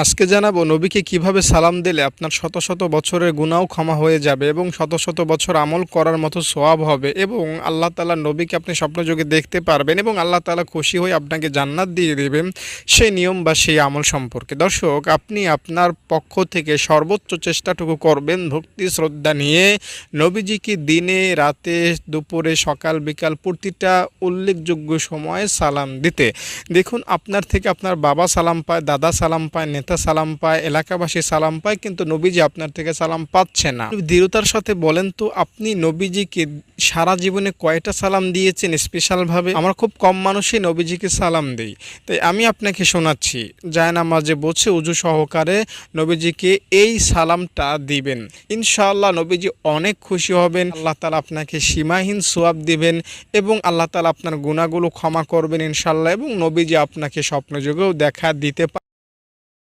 আজকে জানাবো নবীকে কিভাবে সালাম দিলে আপনার শত শত বছরের গুনাহ ক্ষমা হয়ে যাবে এবং শত শত বছর আমল করার মতো সওয়াব হবে এবং আল্লাহ তাআলা নবীকে আপনি স্বপ্নযোগে দেখতে পারবেন এবং আল্লাহ তাআলা খুশি হয়ে আপনাকে জান্নাত দিয়ে দেবেন সেই নিয়ম বা সেই আমল সম্পর্কে। দর্শক, আপনি আপনার পক্ষ থেকে সর্বোচ্চ চেষ্টাটুকু করবেন ভক্তি শ্রদ্ধা নিয়ে নবীজিকে দিনে রাতে দুপুরে সকাল বিকাল প্রতিটা উল্লেখযোগ্য সময়ে সালাম দিতে। দেখুন, আপনার থেকে আপনার বাবা সালাম পায়, দাদা সালাম পায়, নেতা সালাম পায়, এলাকাবাসী সালাম পায়, কিন্তু নবীজি আপনার থেকে সালাম পাচ্ছে না। দৃঢ়তার সাথে বলেন তো, আপনি নবীজিকে সারা জীবনে কয়টা সালাম দিয়েছেন স্পেশালভাবে? আমরা খুব কম মানুষই নবীজিকে সালাম দেই। তাই আমি আপনাকে শোনাচ্ছি, জায়নামাজে বসে উজু সহকারে নবীজিকে এই সালামটা দিবেন। ইনশাআল্লাহ নবীজি অনেক খুশি হবেন, আল্লাহ তাআলা আপনাকে সীমাহীন সওয়াব দিবেন এবং আল্লাহ তাআলা আপনার গুনাহগুলো ক্ষমা করবেন ইনশাআল্লাহ, এবং নবীজি আপনাকে স্বপ্নযোগেও দেখা দিতে